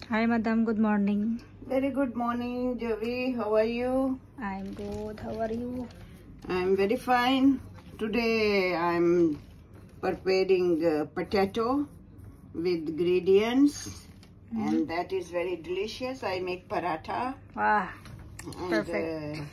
Hi, Madam. Good morning. Very good morning, Jovi. How are you? I'm good. How are you? I'm very fine. Today I'm preparing potato with ingredients, and that is very delicious. I make paratha. Wow. And, Perfect.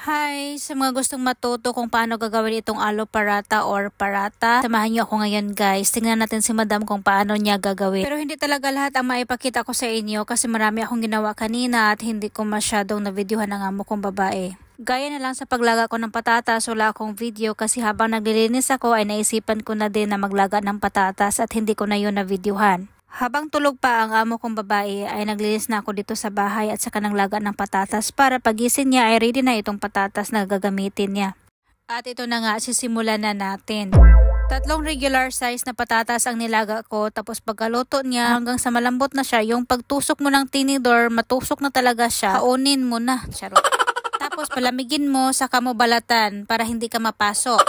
Hi! Sa mga gustong matuto kung paano gagawin itong aloo paratha or paratha, samahan niyo ako ngayon guys. Tingnan natin si Madam kung paano niya gagawin. Pero hindi talaga lahat ang maipakita ko sa inyo kasi marami akong ginawa kanina at hindi ko masyadong na-videohan ng amo kong babae. Gaya na lang sa paglaga ko ng patatas, wala akong video kasi habang naglilinis ako ay naisipan ko na din na maglaga ng patatas at hindi ko na yun na-videohan. Habang tulog pa ang amo kong babae ay naglinis na ako dito sa bahay at saka nanglaga ng patatas para pagising niya ay ready na itong patatas na gagamitin niya. At ito na nga, sisimulan na natin. 3 regular size na patatas ang nilaga ko, tapos pagkaluto niya hanggang sa malambot na siya, yung pagtusok mo ng tinidor, matusok na talaga siya, kaunin mo na. Charot. Tapos palamigin mo, saka mo balatan para hindi ka mapasok.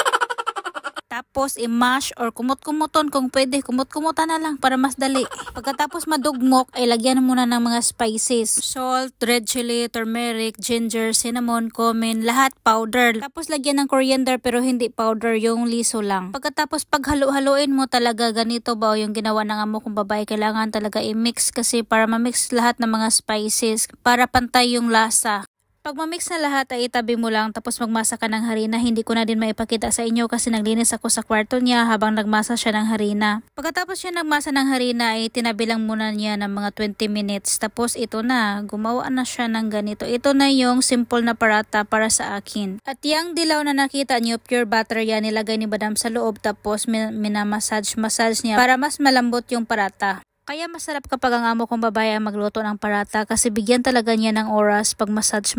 Tapos i-mash or kumot-kumuton kung pwede. Kumot-kumutan na lang para mas dali. Pagkatapos madugmok ay lagyan muna ng mga spices. Salt, red chili, turmeric, ginger, cinnamon, cumin, lahat powder. Tapos lagyan ng coriander pero hindi powder, yung liso lang. Pagkatapos paghalo-haloin mo talaga ganito ba yung ginawa ng amo kong babae. Kailangan talaga i-mix kasi para ma-mix lahat ng mga spices para pantay yung lasa. Pag ma-mix na lahat ay itabi mo lang tapos magmasa ka ng harina. Hindi ko na din maipakita sa inyo kasi naglinis ako sa kwarto niya habang nagmasa siya ng harina. Pagkatapos siya nagmasa ng harina ay tinabi lang muna niya ng mga 20 minutes. Tapos ito na, gumawa na siya ng ganito. Ito na yung simple na paratha para sa akin. At yung dilaw na nakita niyo, pure butter yan, nilagay ni Madam sa loob tapos minamassage niya para mas malambot yung paratha. Kaya masarap kapag ang amo kong babae ang magluto ng paratha kasi bigyan talaga niya ng oras pag massage.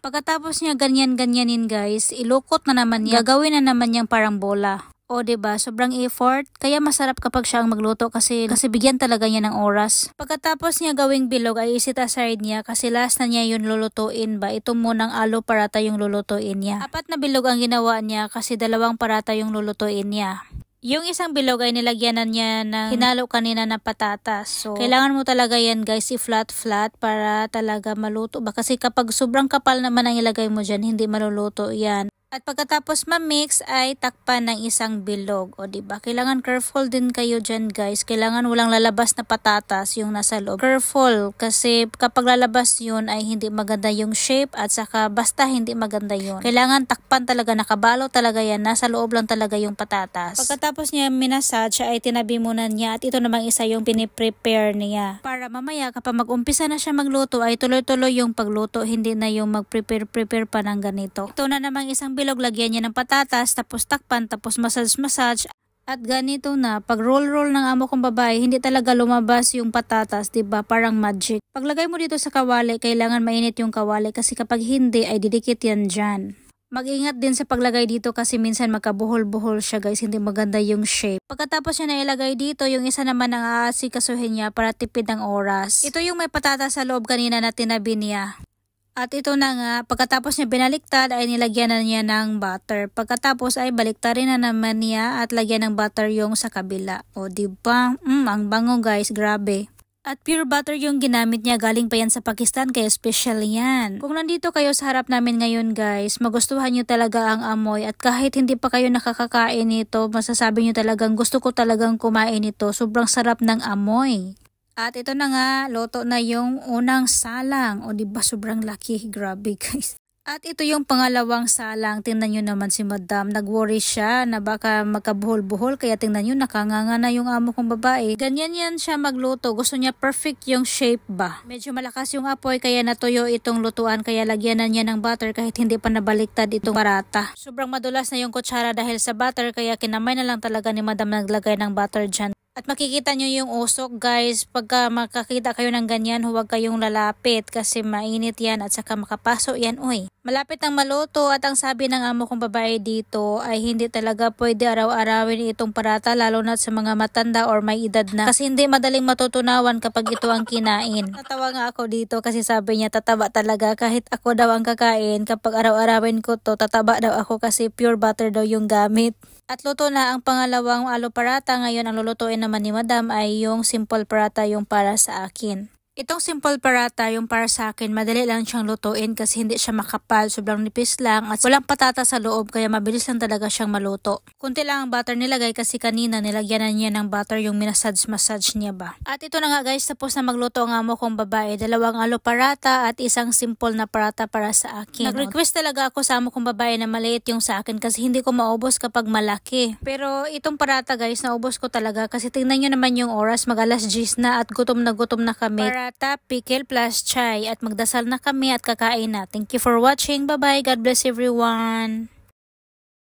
Pagkatapos niya ganyan-ganyanin guys, ilukot na naman niya, gagawin na naman niyang parang bola. O diba, sobrang effort, kaya masarap kapag siya ang magluto kasi bigyan talaga niya ng oras. Pagkatapos niya gawing bilog ay isit aside niya kasi last na niya yun lulutuin ba. Ito munang aloo paratha yung lulutuin niya. 4 na bilog ang ginawa niya kasi 2 paratha yung lulutuin niya. Yung isang bilog ay nilagyanan niya ng hinalo kanina na patatas. So, kailangan mo talaga yan guys i-flat para talaga maluto ba. Kasi kapag sobrang kapal naman ang ilagay mo dyan, hindi maluluto yan. At pagkatapos ma-mix ay takpan ng isang bilog. O diba? Kailangan careful din kayo dyan guys. Kailangan walang lalabas na patatas yung nasa loob. Careful kasi kapag lalabas yun ay hindi maganda yung shape at saka basta hindi maganda yun. Kailangan takpan talaga, nakabalo talaga yan. Nasa loob lang talaga yung patatas. Pagkatapos niya minasage ay tinabi muna niya at ito namang isa yung piniprepare niya. Para mamaya kapag mag-umpisa na siya magluto ay tuloy-tuloy yung pagluto. Hindi na yung mag-prepare pa ng ganito. Ito na namang isang bilog, lagyan niya ng patatas, tapos takpan, tapos massage. At ganito na, pag roll ng amo kong babae, hindi talaga lumabas yung patatas, diba? Parang magic. Paglagay mo dito sa kawali, kailangan mainit yung kawali kasi kapag hindi ay didikit yan dyan. Mag-ingat din sa paglagay dito kasi minsan magkabuhol-buhol siya guys, hindi maganda yung shape. Pagkatapos niya nailagay dito, yung isa naman ang aasikasuhin niya para tipid ng oras. Ito yung may patatas sa loob kanina na tinabi niya. At ito na nga, pagkatapos niya binaliktad ay nilagyan na niya ng butter. Pagkatapos ay baliktarin na naman niya at lagyan ng butter yung sa kabila. O diba? Ang bango guys, grabe. At pure butter yung ginamit niya, galing pa yan sa Pakistan kaya special yan. Kung nandito kayo sa harap namin ngayon guys, magustuhan nyo talaga ang amoy at kahit hindi pa kayo nakakakain nito, masasabi nyo talagang gusto ko talagang kumain ito. Sobrang sarap ng amoy. At ito na nga, luto na yung unang salang. O diba sobrang laki, grabe guys. At ito yung pangalawang salang. Tingnan nyo naman si Madam, nag-worry siya na baka magkabuhol-buhol. Kaya tingnan nyo, nakanganga na yung amo kong babae. Ganyan yan siya magluto. Gusto niya perfect yung shape ba. Medyo malakas yung apoy kaya natuyo itong lutuan. Kaya lagyan na niya ng butter kahit hindi pa nabaliktad itong paratha. Sobrang madulas na yung kutsara dahil sa butter. Kaya kinamay na lang talaga ni Madam naglagay ng butter dyan. At makikita nyo yung usok guys, pagka makakita kayo ng ganyan, huwag kayong lalapit kasi mainit yan at saka makapaso yan. Uy, malapit ang maluto at ang sabi ng amo kong babae dito ay hindi talaga pwede araw-arawin itong paratha lalo na sa mga matanda or may edad na. Kasi hindi madaling matutunawan kapag ito ang kinain. Natawa nga ako dito kasi sabi niya tataba talaga kahit ako daw ang kakain. Kapag araw-arawin ko to, tataba daw ako kasi pure butter daw yung gamit. At luto na ang pangalawang alo parata. Ngayon ang lulutuin naman ni Madam ay yung simple parata, yung para sa akin. Itong simple parata, yung para sa akin, madali lang siyang lutuin kasi hindi siya makapal, sobrang nipis lang at walang patata sa loob kaya mabilis lang talaga siyang maluto. Kunti lang ang butter nilagay kasi kanina nilagyan niya ng butter yung minasage niya ba. At ito na nga guys, tapos na magluto ang amo kong babae, 2 alo parata at isang simple na parata para sa akin. Nag-request talaga ako sa amo kong babae na maliit yung sa akin kasi hindi ko maubos kapag malaki. Pero itong parata guys, naubos ko talaga kasi tingnan nyo naman yung oras, mag 10:00 na at gutom na kami. Parata, pickle plus chai at magdasal na kami at kakain na. Thank you for watching. Bye bye. God bless everyone.